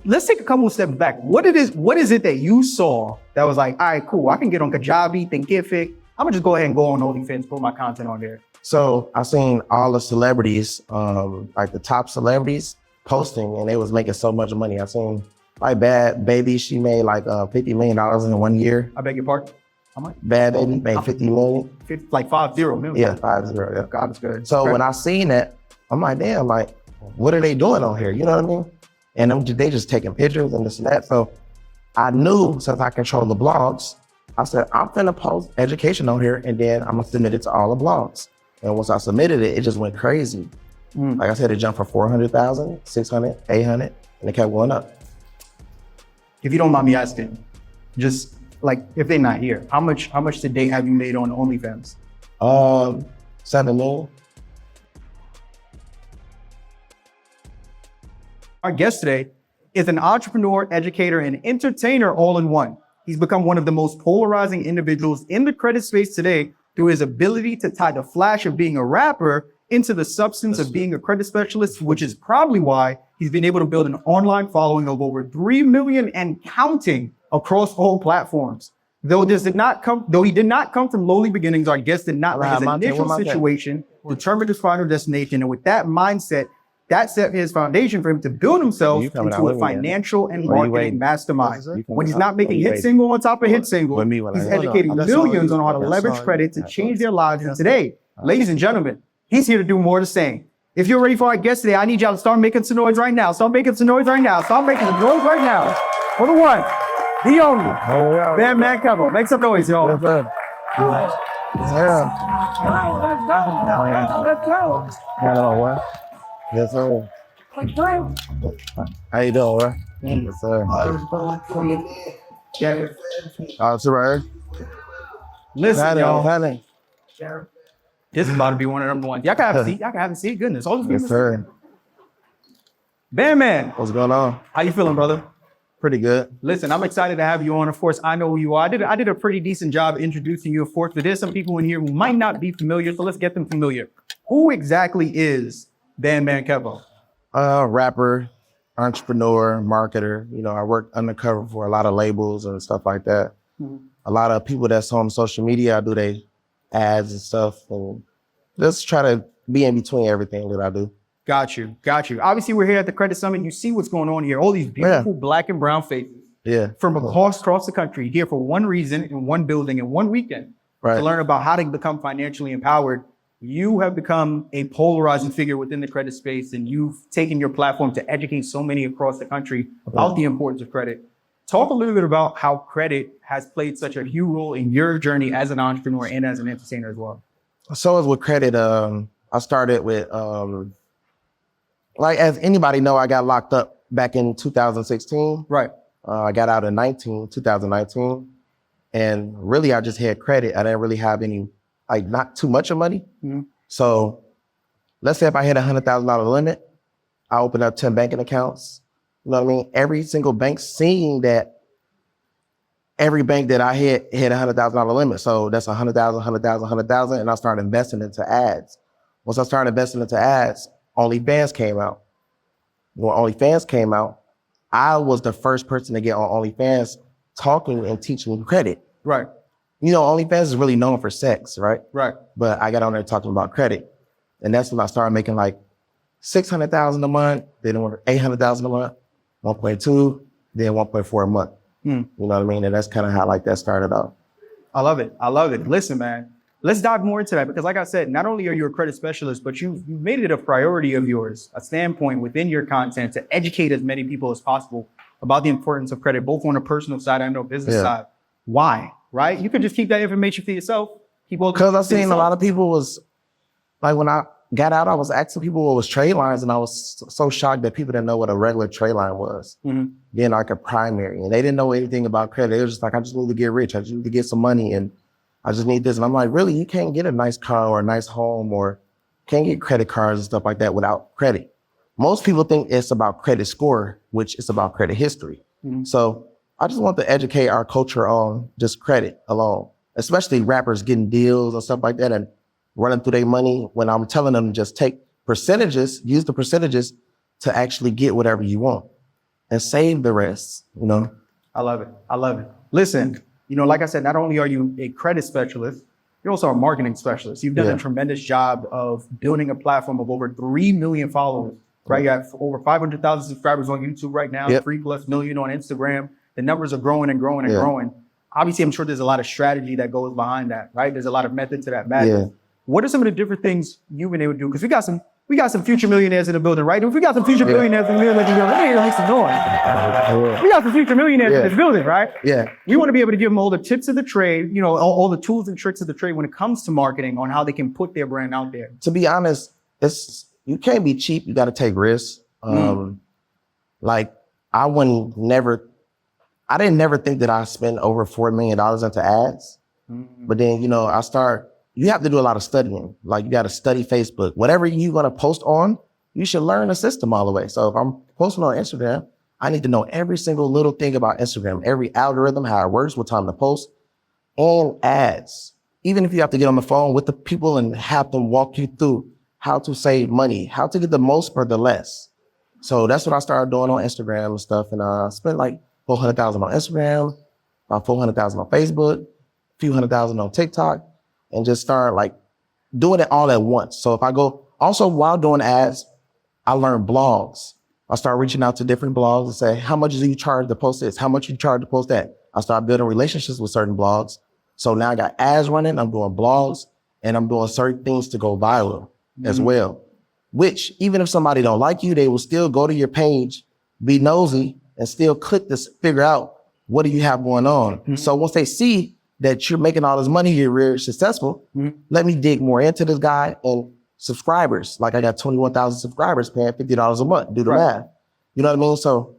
let's take a couple of steps back. What is it that you saw that was like, all right, cool, I can get on Kajabi, Thinkific. I'm gonna just go ahead and go on OnlyFans, put my content on there. So I seen all the celebrities, like the top celebrities posting, and they was making so much money. I seen like Bad Baby, she made like $50 million in 1 year. I beg your pardon? How much? Bad Baby made 50 million. Like 50 million? Yeah, 50, yeah. God, it's good. So when I seen that, I'm like, damn, like, what are they doing on here? You know what I mean? And they just taking pictures and this and that. So I knew, since I control the blogs, I said, I'm gonna post education on here, and then I'm gonna submit it to all the blogs. And once I submitted it, it just went crazy. Like I said, it jumped from 400,000, 600, 800, and it kept going up. If you don't mind me asking, just like, if they're not here, how much to date have you made on OnlyFans? 7 million. Our guest today is an entrepreneur, educator, and entertainer all in one. He's become one of the most polarizing individuals in the credit space today through his ability to tie the flash of being a rapper into the substance of being a credit specialist, which is probably why he's been able to build an online following of over 3 million and counting across all platforms. Though he did not come from lowly beginnings, our guest did not let his initial situation determine his final destination. And with that mindset, that set his foundation for him to build himself into a financial and marketing mastermind. When he's not making hit single on top of hit single, he's educating millions on how to leverage credit to change their lives. And today, ladies and gentlemen, he's here to do more of the same. If you're ready for our guest today, I need y'all to start making some noise right now. Start making some noise right now. Start making some noise right now. For the one, the only, Man Kevo. Make some noise, y'all. Yes, sir. How you doing, bro? Yes, sir. It's right here. Listen, y'all. This is about to be one of them ones. Y'all can have a seat. Y'all can have a seat. Goodness. Yes, sir. Man. What's going on? How you feeling, brother? Pretty good. Listen, I'm excited to have you on. Of course, I know who you are. I did a pretty decent job introducing you, of course, but there's some people in here who might not be familiar, so let's get them familiar. Who exactly is Man Kevo? Rapper, entrepreneur, marketer. You know, I work undercover for a lot of labels and stuff like that. A lot of people that's on social media, I do their ads and stuff, and just try to be in between everything that I do. Got you. Obviously, we're here at the Credit Summit. You see what's going on here. All these beautiful black and brown faces from across the country here for one reason, in one building, in one weekend, to learn about how to become financially empowered. You have become a polarizing figure within the credit space, and you've taken your platform to educate so many across the country about the importance of credit. Talk a little bit about how credit has played such a huge role in your journey as an entrepreneur and as an entertainer as well. So as with credit, I started with, like as anybody know, I got locked up back in 2016. Right. I got out in 2019. And really, I just had credit. I didn't really have any, like not too much of money. So let's say if I hit $100,000 limit, I opened up 10 banking accounts. You know what I mean? Every single bank seeing that every bank that I hit $100,000 limit. So that's 100,000, 100,000, 100,000. And I started investing into ads. Once I started investing into ads, Onlyfans came out. When Onlyfans came out, I was the first person to get on Onlyfans talking and teaching credit. Right. You know, Onlyfans is really known for sex, right? Right. But I got on there talking about credit. And that's when I started making like $600,000 a month, then $800,000 a month, 1.2, then 1.4 a month. You know what I mean? And that's kind of how like that started off. I love it. Listen, man, let's dive more into that because like I said, not only are you a credit specialist, but you've made it a priority of yours, a standpoint within your content to educate as many people as possible about the importance of credit, both on a personal side and on a business side. Why? Right? You could just keep that information for yourself. Because I've seen a lot of people was, like when I got out, I was asking people what was trade lines, and I was so shocked that people didn't know what a regular trade line was. Being like a primary, and they didn't know anything about credit. It was just like, I just need to get rich. I just need to get some money, and I just need this. And I'm like, really? You can't get a nice car or a nice home or can't get credit cards and stuff like that without credit. Most people think it's about credit score, which is about credit history. So I just want to educate our culture on just credit alone, especially rappers getting deals and stuff like that and running through their money when I'm telling them to just take percentages, use the percentages to actually get whatever you want. and save the rest, you know? I love it. I love it. Listen, like I said, not only are you a credit specialist, you're also a marketing specialist. You've done a tremendous job of building a platform of over 3 million followers, right? You have over 500,000 subscribers on YouTube right now, 3+ million on Instagram. The numbers are growing and growing and growing. Obviously, I'm sure there's a lot of strategy that goes behind that, right? There's a lot of method to that madness. What are some of the different things you've been able to do? Because we got some future millionaires in the building, right? If we got some future millionaires in the building, let me make some noise. We got some future millionaires in this building, right? Yeah. We want to be able to give them all the tips of the trade, all the tools and tricks of the trade when it comes to marketing on how they can put their brand out there. To be honest, you can't be cheap. You got to take risks. Like I didn't never think that I spend over $4 million into ads. But then, you have to do a lot of studying. Like you got to study Facebook. Whatever you're going to post on, you should learn the system all the way. So if I'm posting on Instagram, I need to know every single little thing about Instagram, every algorithm, how it works, what time to post, and ads. Even if you have to get on the phone with the people and have them walk you through how to save money, how to get the most for the less. So that's what I started doing on Instagram and stuff. And I spent like 400,000 on Instagram, about 400,000 on Facebook, a few $100,000 on TikTok, and just start like doing it all at once. So if I go, also while doing ads, I learned blogs. I start reaching out to different blogs and say, how much do you charge to post this? How much you charge to post that? I start building relationships with certain blogs. So now I got ads running, I'm doing blogs, and I'm doing certain things to go viral as well. Which even if somebody don't like you, they will still go to your page, be nosy, and still click to figure out what do you have going on. So once they see that you're making all this money, you're very successful, let me dig more into this guy. And subscribers, like I got 21,000 subscribers paying $50 a month, do the math. You know what I mean? So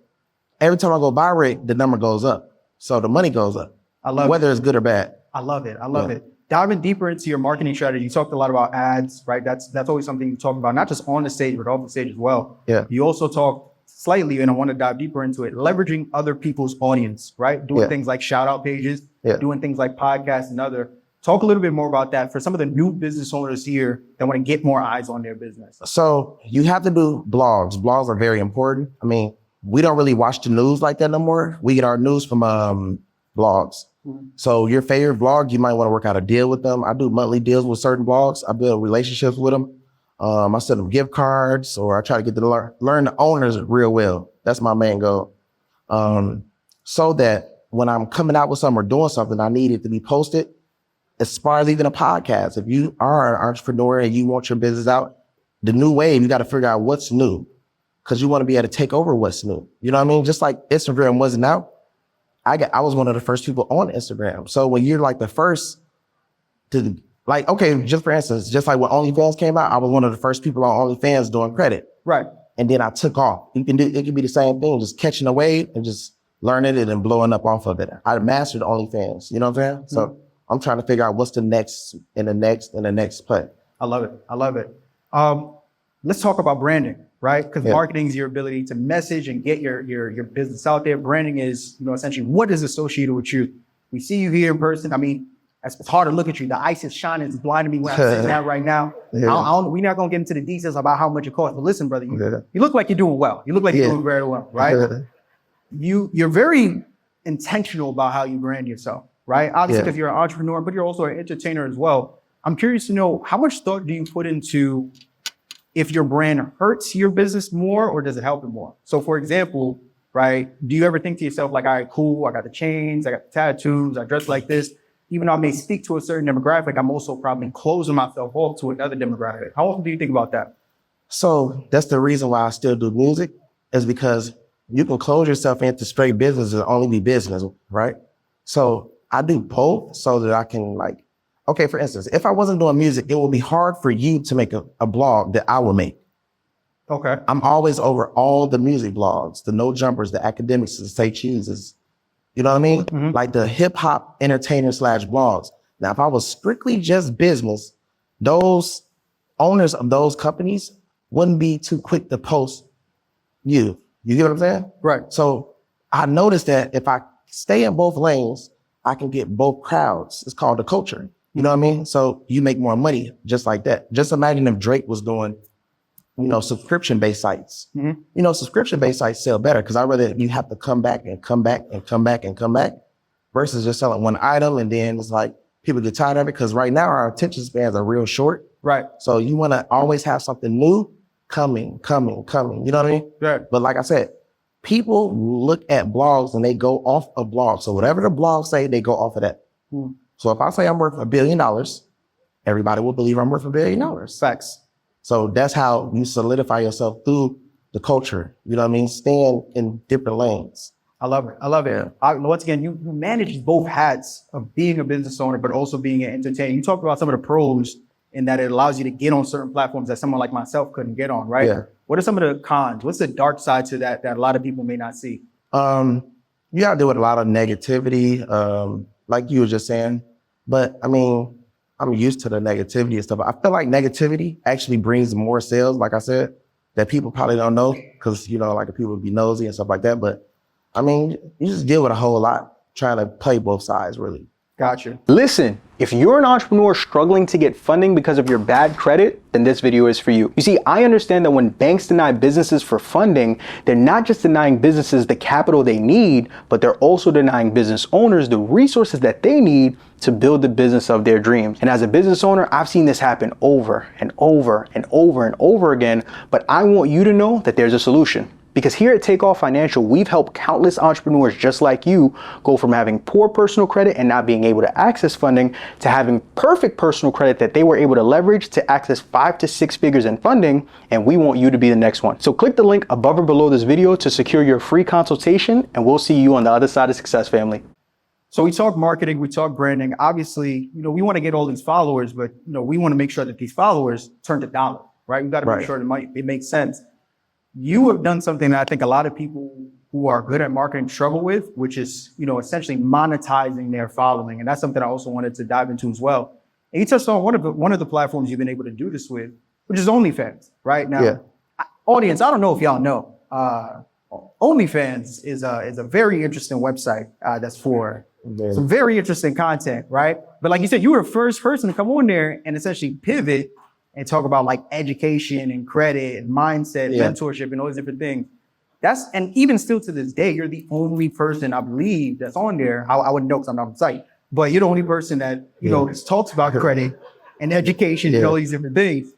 every time I go viral, the number goes up. So the money goes up. I love whether it's good or bad. I love it. I love it. Diving deeper into your marketing strategy, you talked a lot about ads, right? That's always something you talk about, not just on the stage, but off the stage as well. You also talk slightly, and I want to dive deeper into it, leveraging other people's audience, right? Doing things like shout out pages, doing things like podcasts and other. Talk a little bit more about that for some of the new business owners here that want to get more eyes on their business. So you have to do blogs. Blogs are very important. I mean, we don't really watch the news like that no more. We get our news from blogs. So your favorite blog, you might want to work out a deal with them. I do monthly deals with certain blogs. I build relationships with them. I send them gift cards, or I try to get to learn the owners real well. That's my main goal. So that when I'm coming out with something or doing something, I need it to be posted. As far as even a podcast, if you are an entrepreneur and you want your business out, the new wave, you got to figure out what's new, because you want to be able to take over what's new. You know what I mean? Just like Instagram wasn't out, I was one of the first people on Instagram. So when you're like the first to, like, okay, just for instance, just like when Onlyfans came out, I was one of the first people on Onlyfans doing credit. Right. And then I took off. It can be the same thing, just catching a wave and just learning it and blowing up off of it. I mastered Onlyfans. You know what I'm saying? So I'm trying to figure out what's the next and the next and the next play. I love it. I love it. Let's talk about branding, right? Because marketing is your ability to message and get your business out there. Branding is, essentially what is associated with you. We see you here in person. I mean, it's hard to look at you. The ice is shining. It's blinding me when I'm sitting down right now. We're not going to get into the details about how much it costs. But listen, brother, you look like you're doing well. You look like you're doing very well, right? You're very intentional about how you brand yourself, right? Obviously, because you're an entrepreneur, but you're also an entertainer as well. I'm curious to know, how much thought do you put into if your brand hurts your business more or does it help it more? So for example, right, do you ever think to yourself like, all right, cool, I got the chains, I got the tattoos, I dress like this. Even though I may speak to a certain demographic, I'm also probably closing myself off to another demographic. How often do you think about that? So that's the reason why I still do music, is because you can close yourself into straight business and only be business, right? So I do both so that I can, like, okay, for instance, if I wasn't doing music, it would be hard for you to make a blog that I would make. Okay. I'm always over all the music blogs, the No Jumpers, the Academics, the Say Cheeses. You know what I mean? Like the hip hop entertainer / blogs. Now, if I was strictly just business, those owners of those companies wouldn't be too quick to post you. You get what I'm saying? Right. So I noticed that if I stay in both lanes, I can get both crowds. It's called the culture. You know what I mean? So you make more money just like that. Just imagine if Drake was doing subscription-based sites. Subscription-based sites sell better because I rather you have to come back and come back and come back and come back versus just selling one item and then it's like people get tired of it because right now our attention spans are real short. Right. So you want to always have something new coming. You know what I mean? Right. But like I said, people look at blogs and they go off of blogs. So whatever the blogs say, they go off of that. So if I say I'm worth $1 billion, everybody will believe I'm worth $1 billion. Facts. So that's how you solidify yourself through the culture. You know what I mean? Staying in different lanes. I love it. I love it. Once again, you manage both hats of being a business owner, but also being an entertainer. You talked about some of the pros in that it allows you to get on certain platforms that someone like myself couldn't get on, right? Yeah. What are some of the cons? What's the dark side to that a lot of people may not see? You got to deal with a lot of negativity, like you were just saying. But I mean, I'm used to the negativity and stuff. I feel like negativity actually brings more sales, like I said, that people probably don't know because, like people be nosy and stuff like that. But I mean, you just deal with a whole lot trying to play both sides, really. Gotcha. Listen, if you're an entrepreneur struggling to get funding because of your bad credit, then this video is for you. You see, I understand that when banks deny businesses for funding, they're not just denying businesses the capital they need, but they're also denying business owners the resources that they need to build the business of their dreams. And as a business owner, I've seen this happen over and over and over and over again, but I want you to know that there's a solution. Because here at Takeoff Financial, we've helped countless entrepreneurs just like you go from having poor personal credit and not being able to access funding to having perfect personal credit that they were able to leverage to access 5 to 6 figures in funding. And we want you to be the next one. So click the link above or below this video to secure your free consultation, and we'll see you on the other side of success, family. So we talk marketing, we talk branding. Obviously, we want to get all these followers, but we want to make sure that these followers turn to dollar, right? We got to make sure it makes sense. You have done something that I think a lot of people who are good at marketing struggle with, which is, essentially monetizing their following. And that's something I also wanted to dive into as well. And you touched on one of the platforms you've been able to do this with, which is Onlyfans, right? Now, audience, I don't know if y'all know, Onlyfans is a very interesting website that's for some very interesting content, right? But like you said, you were the first person to come on there and essentially pivot and talk about like education and credit and mindset, mentorship and all these different things. And even still to this day, you're the only person I believe that's on there. I wouldn't know because I'm not on the site, but you're the only person that, talks about credit and education and all these different things.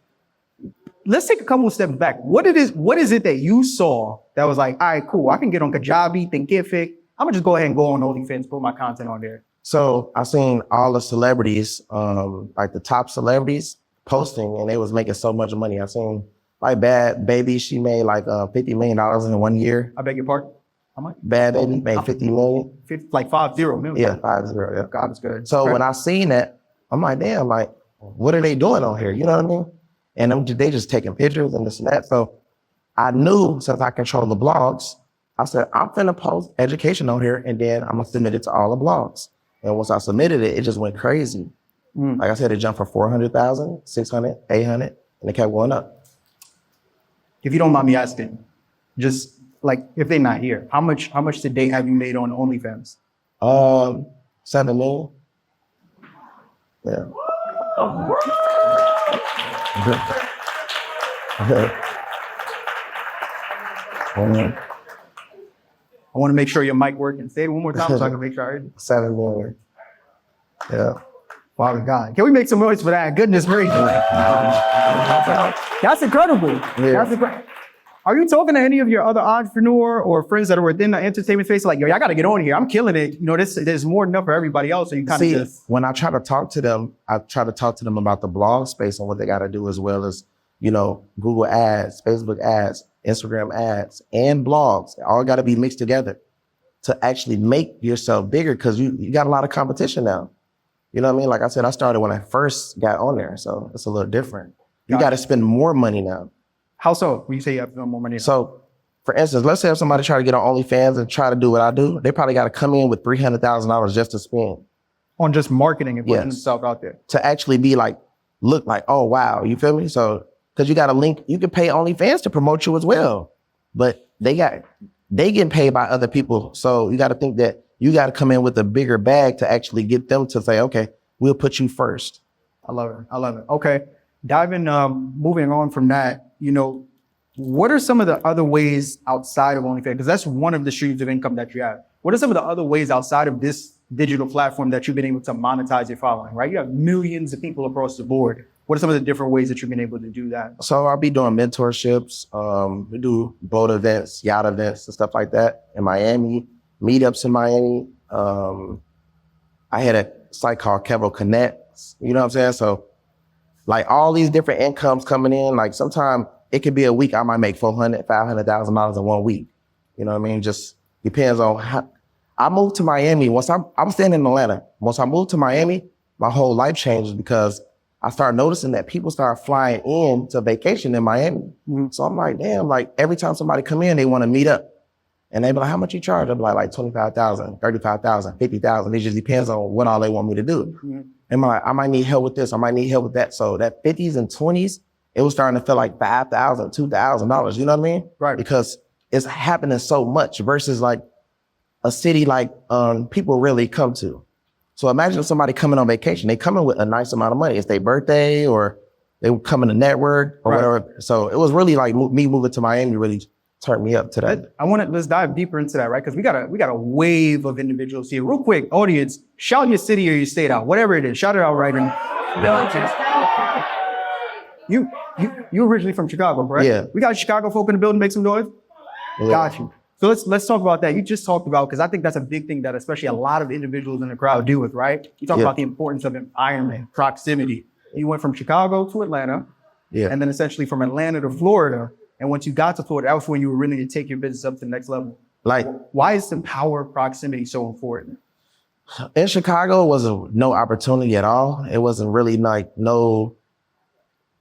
Let's take a couple of steps back. What is it that you saw that was like, all right, cool, I can get on Kajabi, Thinkific. I'm gonna just go ahead and go on Onlyfans, put my content on there. So I seen all the celebrities, like the top celebrities, posting, and they was making so much money. I seen like Bad Baby, she made like $50 million in 1 year. I beg your pardon? How much? Bad Baby made 50 million. Like 50 million. Yeah, 50, yeah. God is good. So when I seen that, I'm like, damn, like, what are they doing on here? You know what I mean? And they just taking pictures and this and that. So I knew, since I control the blogs, I said, I'm finna post education on here and then I'm gonna submit it to all the blogs. And once I submitted it, it just went crazy. Like I said, it jumped from 400,000, 600, 800, and it kept going up. If you don't mind me asking, just like if they're not here, how much to date have you made on OnlyFans? 7 million. Yeah. I want to make sure your mic working. Say it one more time so I can make sure I heard you. 7 million. Yeah. Father God. Can we make some noise for that? Goodness gracious. That's incredible. Yeah. That's incredible. Are you talking to any of your other entrepreneur or friends that are within the entertainment space? Like, yo, I got to get on here. I'm killing it. There's more than enough for everybody else. So you kind of just... When I try to talk to them, I try to talk to them about the blog space and what they got to do as well as, Google ads, Facebook ads, Instagram ads, and blogs. They all got to be mixed together to actually make yourself bigger because you got a lot of competition now. You know what I mean? Like I said, I started when I first got on there, so it's a little different. You got to spend more money now. How so? When you say you have to spend more money? So, for instance, let's say if somebody try to get on OnlyFans and try to do what I do, they probably got to come in with $300,000 just to spend. On just marketing and putting themselves out there. To actually be like, look like, oh, wow, you feel me? So, because you got a link, you can pay OnlyFans to promote you as well. But they getting paid by other people. So you got to think that you got to come in with a bigger bag to actually get them to say, okay, we'll put you first. I love it. Okay. Moving on from that, What are some of the other ways outside of OnlyFans? Because that's one of the streams of income that you have. What are some of the other ways outside of this digital platform that you've been able to monetize your following, right? You have millions of people across the board. What are some of the different ways that you've been able to do that? So I'll be doing mentorships. We do boat events, yacht events, and stuff like that in Miami, meetups in Miami. I had a site called Kevo Connects. You know what I'm saying? So like all these different incomes coming in, like sometimes it could be a week I might make $400,000, $500,000 in 1 week. You know what I mean? Just depends on how. I moved to Miami. I'm staying in Atlanta. Once I moved to Miami, my whole life changed because I started noticing that people started flying in to vacation in Miami. So I'm like, damn, like every time somebody come in, they want to meet up. And they be like, how much you charge? I'll be like 25,000, 35,000, 50,000. It just depends on what all they want me to do. And I'm like, I might need help with this. I might need help with that. So that 50s and 20s, it was starting to feel like $5,000, $2,000. You know what I mean? Right. Because it's happening so much versus like a city like people really come to. So imagine somebody coming on vacation. They coming with a nice amount of money. It's their birthday or they were coming to network or whatever. So it was really like me moving to Miami really turned me up to that. Let's dive deeper into that, right? Because we got a wave of individuals here. Real quick, audience, shout your city or your state out, whatever it is. Shout it out right now. You originally from Chicago, correct? Yeah. We got Chicago folk in the building. Make some noise. Yeah. Got you. So let's talk about that. You just talked about, because I think that's a big thing that especially a lot of individuals in the crowd deal with, right? You talk about the importance of environment, proximity. You went from Chicago to Atlanta, and then essentially from Atlanta to Florida. And once you got to Florida, that was when you were really to take your business up to the next level. Like, why is the power of proximity so important? In Chicago, it was no opportunity at all. It wasn't really like no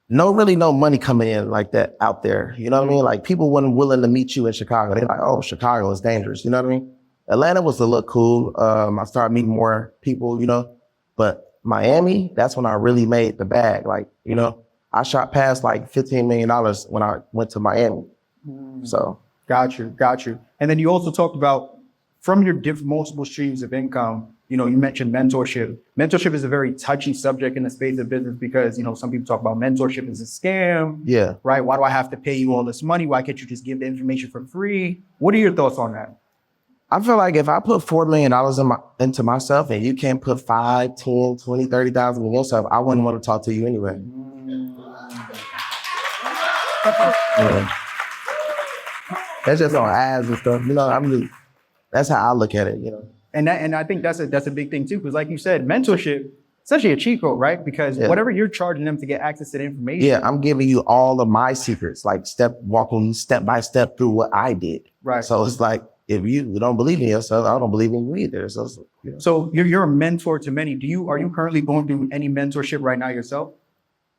money coming in like that out there. You know what I mean? Like people weren't willing to meet you in Chicago. They're like, oh, Chicago is dangerous. You know what I mean? Atlanta was a look cool. I started meeting more people, you know, but Miami, that's when I really made the bag. Like, you know, I shot past like $15 million when I went to Miami. So. Got you. And then you also talked about from your multiple streams of income, you know, you mentioned mentorship. Mentorship is a very touchy subject in the space of business because, you know, some people talk about mentorship as a scam. Yeah. Right? Why do I have to pay you all this money? Why can't you just give the information for free? What are your thoughts on that? I feel like if I put $4 million into myself and you can't put 5, 10, 20, 30,000 in yourself, I wouldn't want to talk to you anyway. That's just on ads and stuff. You know, that's how I look at it, you know. And I think that's a big thing too, because like you said, mentorship, essentially a cheat code, right? Because whatever you're charging them to get access to the information. Yeah, I'm giving you all of my secrets, like walking step by step through what I did. Right. So it's like, if you don't believe in yourself, I don't believe in you either. So, you know. So you're a mentor to many. Are you currently going through any mentorship right now yourself?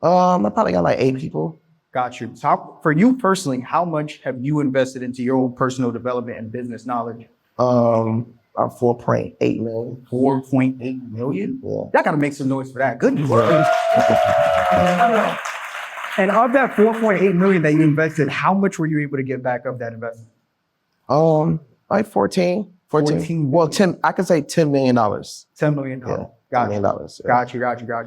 I probably got like 8 people. Got you. So for you personally, how much have you invested into your own personal development and business knowledge? About 4.8 million. 4.8 million? Yeah. Y'all gotta make some noise for that. Good work. And of that 4.8 million that you invested, how much were you able to get back of that investment? Like 14. Well, 10, I could say $10 million. $10 million. Yeah. Got $10 million. Yeah. Got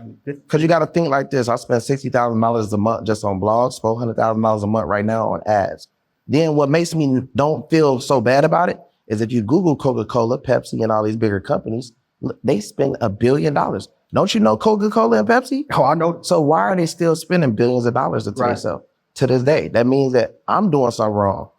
you. Because you got to think like this. I spend $60,000 a month just on blogs, $400,000 a month right now on ads. Then what makes me don't feel so bad about it is if you Google Coca-Cola, Pepsi, and all these bigger companies, they spend $1 billion. Don't you know Coca-Cola and Pepsi? Oh, I know. So why are they still spending billions of dollars to themselves to this day? That means that I'm doing something wrong,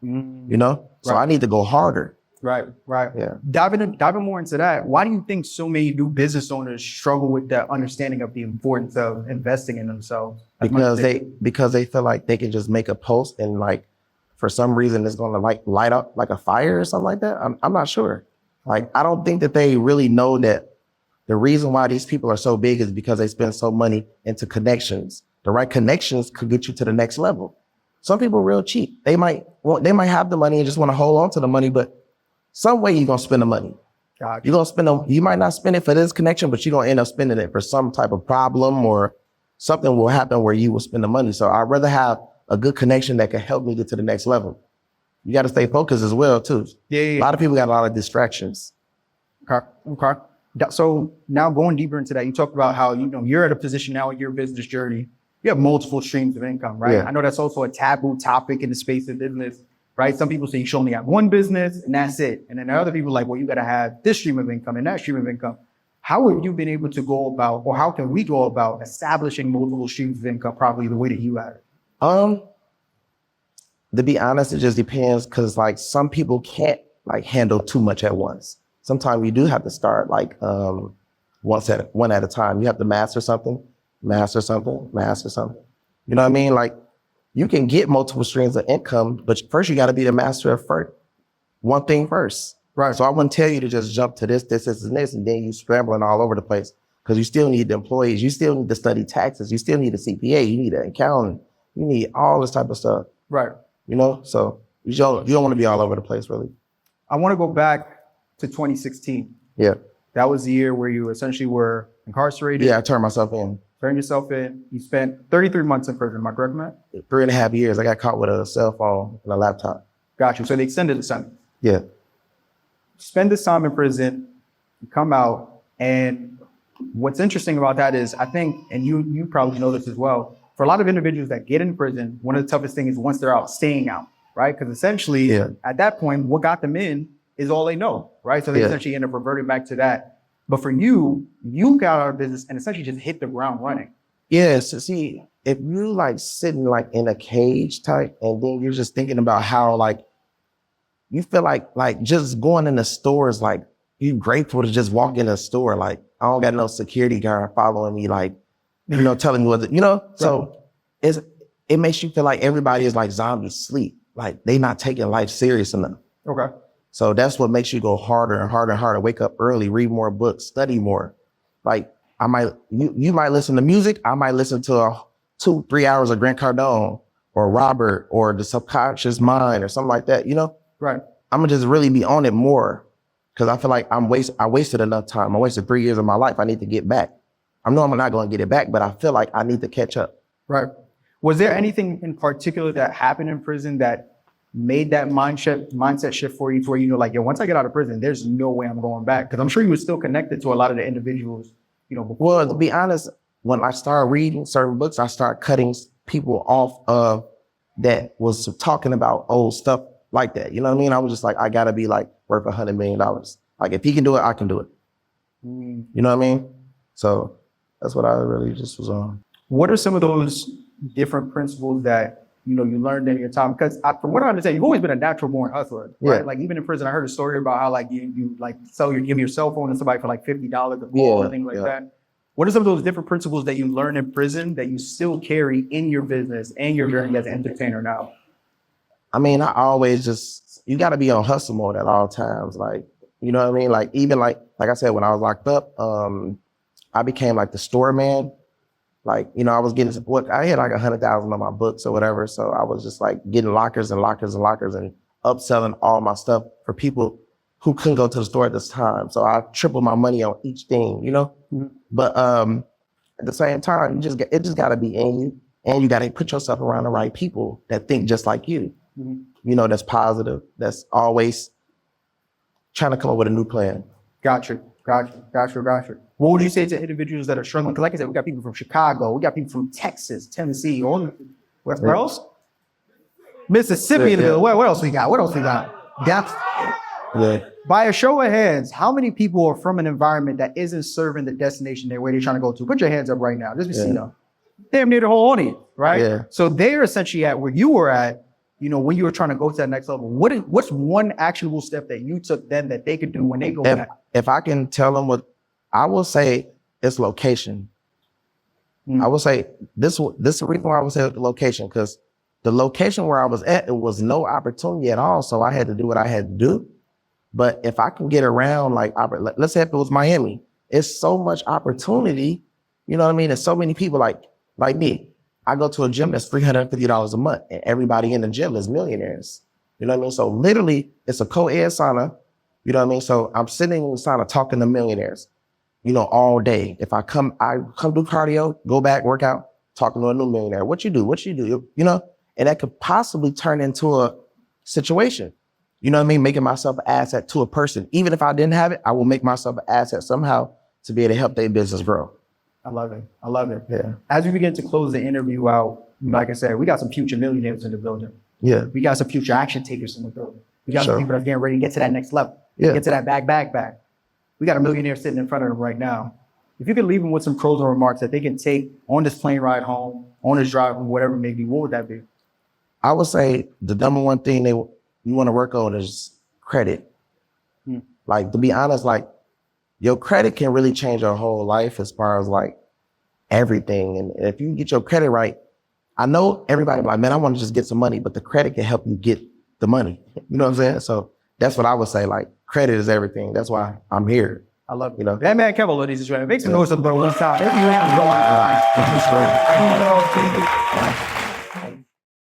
you know? So I need to go harder. Right. Yeah. Diving more into that, why do you think so many new business owners struggle with that understanding of the importance of investing in themselves? Because they feel like they can just make a post and like, for some reason it's going to like light up like a fire or something like that. I'm not sure. Like, I don't think that they really know that the reason why these people are so big is because they spend so money into connections. The right connections could get you to the next level. Some people are real cheap. They might have the money and just want to hold on to the money, but some way you're going to spend the money. You're going to spend you might not spend it for this connection, but you're going to end up spending it for some type of problem or something will happen where you will spend the money. So I'd rather have a good connection that can help me get to the next level. You got to stay focused as well too. Yeah. A lot of people got a lot of distractions. Okay. So now going deeper into that, you talked about how, you know, you're at a position now in your business journey you have multiple streams of income, right? Yeah. I know that's also a taboo topic in the space of business, right? Some people say you should only have one business and that's it. And then there are other people like, well, you got to have this stream of income and that stream of income. How have you been able to go about, or how can we go about establishing multiple streams of income properly the way that you have it? To be honest, it just depends because like some people can't like handle too much at once. Sometimes you do have to start like one at a time. You have to master something. You know what I mean? Like you can get multiple streams of income, but first you got to be the master of one thing first. Right. So I wouldn't tell you to just jump to this, and this, and then you scrambling all over the place because you still need the employees. You still need to study taxes. You still need a CPA. You need an accountant. You need all this type of stuff. Right. You know, so you don't want to be all over the place, really. I want to go back to 2016. Yeah. That was the year where you essentially were incarcerated. Yeah, I turned myself in. Turned yourself in. You spent 33 months in prison. Am I correct, Matt? 3.5 years. I got caught with a cell phone and a laptop. Got you. So they extended the sentence. Yeah. Spend this time in prison, you come out, and what's interesting about that is I think, and you probably know this as well, for a lot of individuals that get in prison, one of the toughest things is once they're out, staying out, right? Because essentially, at that point, what got them in is all they know, right? So they essentially end up reverting back to that. But for you, you got out of business and essentially just hit the ground running. Yeah, so see, if you like sitting like in a cage type, and then you're just thinking about how like, you feel like just going in the store is like, you're grateful to just walk in a store. Like, I don't got no security guard following me, like, you know, telling me what, you know? So it makes you feel like everybody is like zombie sleep. Like they not taking life serious enough. Okay. So that's what makes you go harder and harder and harder. Wake up early, read more books, study more. Like you might listen to music. I might listen to 2-3 hours of Grant Cardone or Robert or The Subconscious Mind or something like that, you know? Right. I'm gonna just really be on it more because I feel like I wasted enough time. I wasted 3 years of my life. I need to get back. I know I'm not going to get it back, but I feel like I need to catch up. Right. Was there anything in particular that happened in prison that made that mindset shift for you to where you know, like, yo, once I get out of prison, there's no way I'm going back? Because I'm sure you were still connected to a lot of the individuals, you know, before. Well, to be honest, when I started reading certain books, I started cutting people off of that was talking about old stuff like that. You know what I mean? I was just like, I got to be like worth $100 million. Like if he can do it, I can do it. You know what I mean? So that's what I really just was on. What are some of those different principles that, you know, you learned in your time? Because from what I understand, you've always been a natural born hustler, right? Yeah. Like even in prison, I heard a story about how like you like give your cell phone to somebody for like $50 a month or things like that. What are some of those different principles that you learn in prison that you still carry in your business and your journey as an entertainer now? I mean, I always you got to be on hustle mode at all times. Like, you know what I mean? Like, even like I said, when I was locked up, I became like the store man. Like, you know, I was getting I had like 100,000 on my books or whatever. So I was just like getting lockers and lockers and lockers and upselling all my stuff for people who couldn't go to the store at this time. So I tripled my money on each thing, you know? Mm-hmm. But at the same time, it just got to be in you. And you got to put yourself around the right people that think just like you. Mm-hmm. You know, that's positive, that's always trying to come up with a new plan. Gotcha. What would you say to individuals that are struggling? Because like I said, we got people from Chicago, we got people from Texas, Tennessee, where else? Mississippi in the middle. What else we got? By a show of hands, how many people are from an environment that isn't serving the destination where they're trying to go to? Put your hands up right now. Just be seen them. Damn near the whole audience, right? Yeah. So they're essentially at where you were at, you know, when you were trying to go to that next level. What's one actionable step that you took then that they could do when they go back? If I can tell them what I will say, it's location. I will say this is the reason why I would say the location, because the location where I was at, it was no opportunity at all. So I had to do what I had to do. But if I can get around, like, let's say if it was Miami, it's so much opportunity. You know what I mean? There's so many people like me. I go to a gym that's $350 a month, and everybody in the gym is millionaires. You know what I mean? So literally, it's a co-ed sauna. You know what I mean? So I'm sitting in the sauna talking to millionaires, you know, all day. If I come do cardio, go back, work out, talking to a new millionaire. What you do? You know? And that could possibly turn into a situation. You know what I mean? Making myself an asset to a person. Even if I didn't have it, I will make myself an asset somehow to be able to help their business grow. I love it. I love it. Yeah. As we begin to close the interview out, like I said, we got some future millionaires in the building. Yeah. We got some future action takers in the building. We got Sure. some people that's getting ready to get to that next level. Yeah. Get to that bag. We got a millionaire sitting in front of them right now. If you could leave them with some closing remarks that they can take on this plane ride home, on this drive, whatever it may be, what would that be? I would say the number one thing you want to work on is credit. Like, to be honest, like, your credit can really change your whole life as far as like everything. And if you get your credit right, I know everybody like, man, I want to just get some money, but the credit can help you get the money. You know what I'm saying? So that's what I would say. Like, credit is everything. That's why I'm here. I love it. You know? That man Kevin, ladies and gentlemen, make some noise for the brother one time.